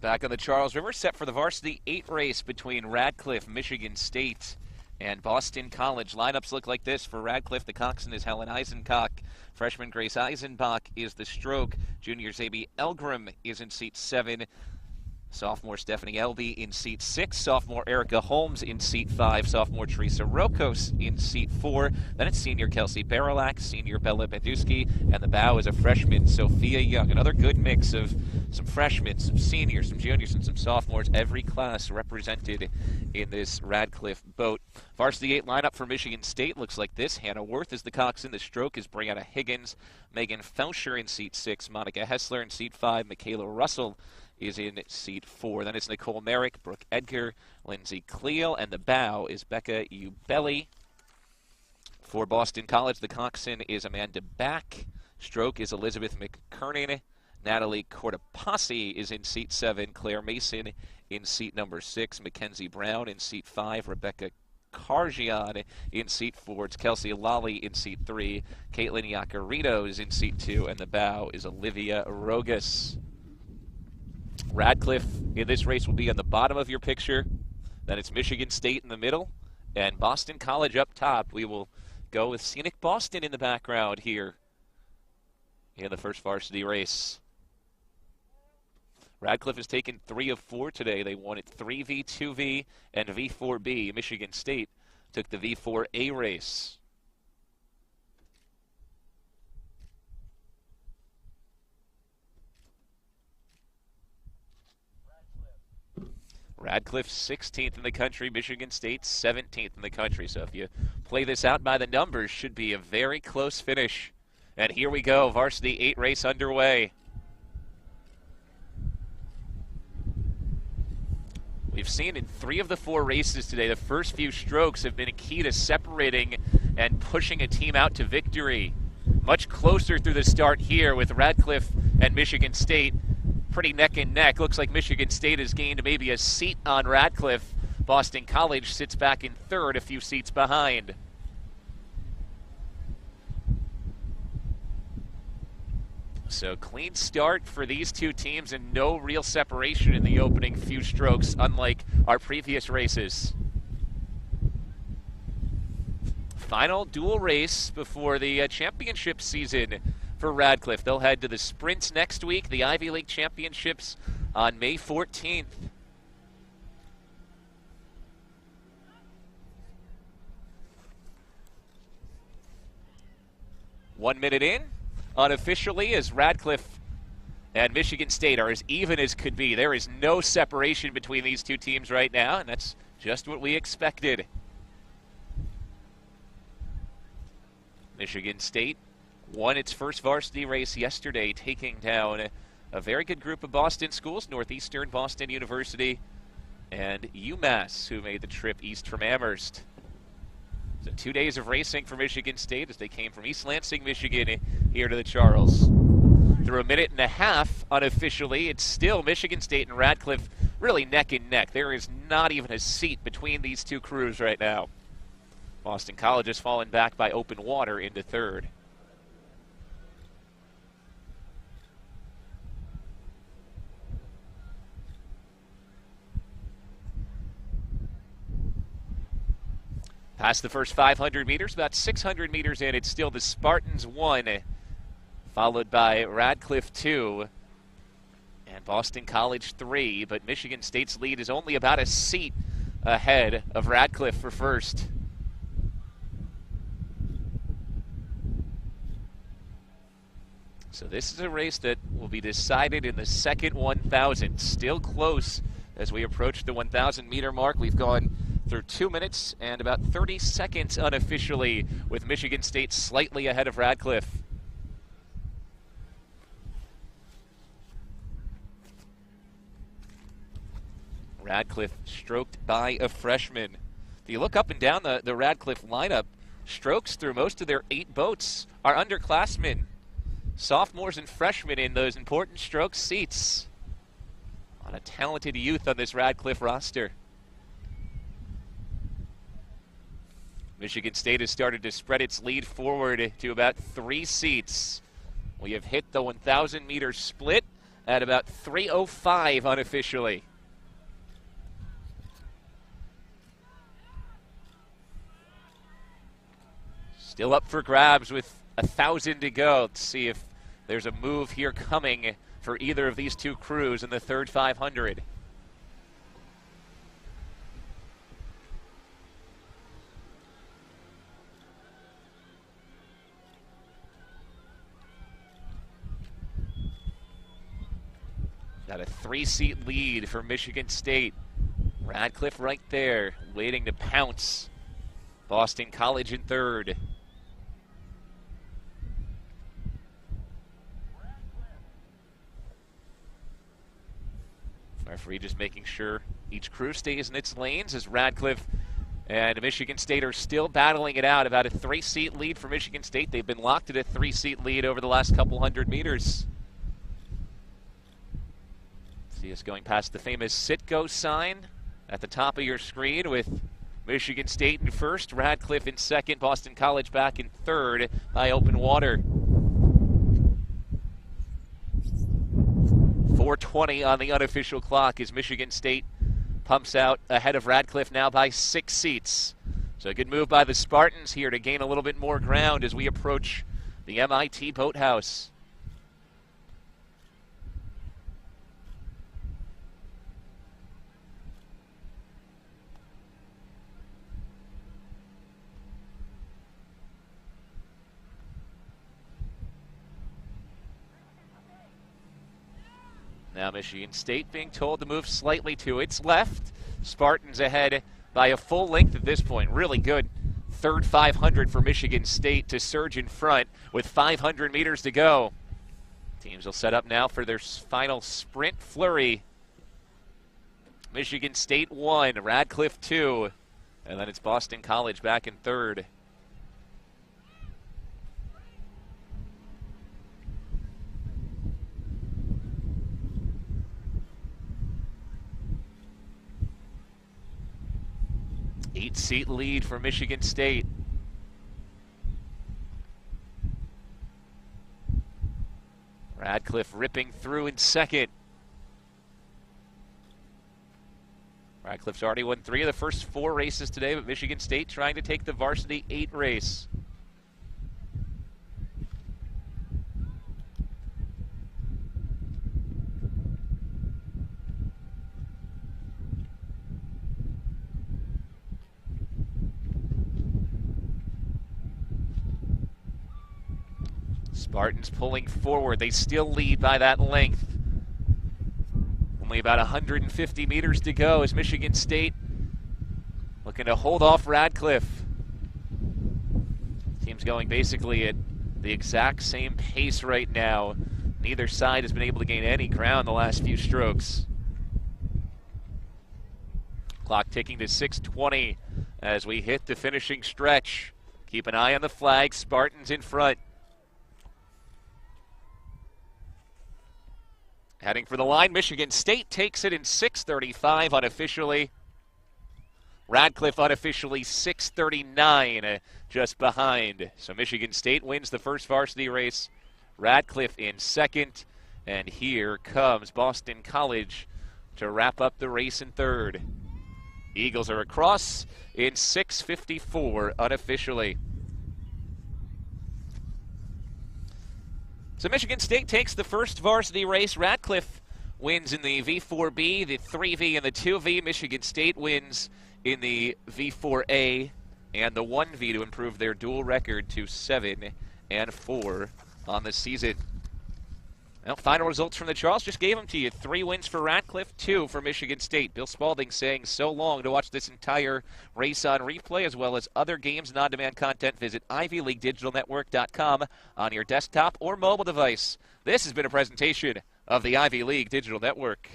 Back on the Charles River, set for the varsity 8 race between Radcliffe, Michigan State, and Boston College. Lineups look like this. For Radcliffe, the coxswain is Helen Eisenkoch. Freshman Grace Eisenbach is the stroke. Junior Zabi Elgrim is in seat 7. Sophomore Stephanie Elby in seat 6. Sophomore Erica Holmes in seat 5. Sophomore Teresa Rokos in seat 4. Then it's senior Kelsey Barilak, senior Bella Benduski, and the bow is a freshman Sophia Young. Another good mix of some freshmen, some seniors, some juniors, and some sophomores. Every class represented in this Radcliffe boat. Varsity 8 lineup for Michigan State looks like this. Hannah Worth is the coxswain. The stroke is Brianna Higgins. Megan Felcher in seat 6. Monica Hessler in seat 5. Michaela Russell is in seat 4. Then it's Nicole Merrick, Brooke Edgar, Lindsay Cleel, and the bow is Becca Ubelli. For Boston College, the coxswain is Amanda Back. Stroke is Elizabeth McKernan. Natalie Cortopassi is in seat 7. Claire Mason in seat number 6. Mackenzie Brown in seat 5. Rebecca Karjian in seat 4. It's Kelsey Lally in seat 3. Caitlin Yacarino is in seat 2. And the bow is Olivia Rogas. Radcliffe in this race will be on the bottom of your picture. Then it's Michigan State in the middle and Boston College up top. We will go with Scenic Boston in the background here in the first varsity race. Radcliffe has taken 3 of 4 today. They won it 3V, 2V, and V4B. Michigan State took the V4A race. Radcliffe 16th in the country, Michigan State 17th in the country. So if you play this out by the numbers, should be a very close finish. And here we go, varsity 8 race underway. We've seen in 3 of the 4 races today, the first few strokes have been a key to separating and pushing a team out to victory. Much closer through the start here with Radcliffe and Michigan State. Pretty neck and neck. Looks like Michigan State has gained maybe a seat on Radcliffe. Boston College sits back in 3rd, a few seats behind. So clean start for these two teams and no real separation in the opening few strokes, unlike our previous races. Final dual race before the championship season for Radcliffe. They'll head to the sprints next week, the Ivy League Championships on May 14th. One minute in, unofficially, as Radcliffe and Michigan State are as even as could be. There is no separation between these two teams right now, and that's just what we expected. Michigan State won its first varsity race yesterday, taking down a very good group of Boston schools, Northeastern Boston University and UMass, who made the trip east from Amherst. So 2 days of racing for Michigan State as they came from East Lansing, Michigan, here to the Charles. Through a minute and a half, unofficially, it's still Michigan State and Radcliffe really neck and neck. There is not even a seat between these two crews right now. Boston College has fallen back by open water into 3rd. Past the first 500 meters, about 600 meters in, it's still the Spartans 1, followed by Radcliffe 2, and Boston College 3, but Michigan State's lead is only about a seat ahead of Radcliffe for first. So this is a race that will be decided in the second 1,000. Still close as we approach the 1,000 meter mark. We've gone through 2 minutes and about 30 seconds unofficially, with Michigan State slightly ahead of Radcliffe. Radcliffe stroked by a freshman. If you look up and down the Radcliffe lineup, strokes through most of their 8 boats are underclassmen. Sophomores and freshmen in those important stroke seats. A lot of talented youth on this Radcliffe roster. Michigan State has started to spread its lead forward to about 3 seats. We have hit the 1,000 meter split, at about 3:05 unofficially. Still up for grabs with 1,000 to go. Let's see if there's a move here coming for either of these two crews in the third 500. Got a 3-seat lead for Michigan State. Radcliffe right there, waiting to pounce. Boston College in third. Referee just making sure each crew stays in its lanes as Radcliffe and Michigan State are still battling it out. About a 3-seat lead for Michigan State. They've been locked at a 3-seat lead over the last couple hundred meters. See us going past the famous sit-go sign at the top of your screen with Michigan State in first, Radcliffe in second, Boston College back in third by open water. 4:20 on the unofficial clock as Michigan State pumps out ahead of Radcliffe now by 6 seats. So a good move by the Spartans here to gain a little bit more ground as we approach the MIT Boathouse. Now Michigan State being told to move slightly to its left. Spartans ahead by a full length at this point. Really good third 500 for Michigan State to surge in front with 500 meters to go. Teams will set up now for their final sprint flurry. Michigan State 1, Radcliffe 2, and then it's Boston College back in third. Eight-seat lead for Michigan State. Radcliffe ripping through in second. Radcliffe's already won 3 of the first 4 races today, but Michigan State trying to take the varsity 8 race. Spartans pulling forward. They still lead by that length. Only about 150 meters to go as Michigan State looking to hold off Radcliffe. Team's going basically at the exact same pace right now. Neither side has been able to gain any ground the last few strokes. Clock ticking to 6:20 as we hit the finishing stretch. Keep an eye on the flag. Spartans in front. Heading for the line, Michigan State takes it in 6:35 unofficially. Radcliffe unofficially 6:39, just behind. So Michigan State wins the first varsity race. Radcliffe in second. And here comes Boston College to wrap up the race in third. Eagles are across in 6:54 unofficially. So Michigan State takes the first varsity race. Radcliffe wins in the V4B, the 3V, and the 2V. Michigan State wins in the V4A and the 1V to improve their dual record to 7-4 on the season. Well, final results from the Charles just gave them to you. 3 wins for Radcliffe, 2 for Michigan State. Bill Spalding saying so long. To watch this entire race on replay as well as other games and on-demand content, visit ivyleaguedigitalnetwork.com on your desktop or mobile device. This has been a presentation of the Ivy League Digital Network.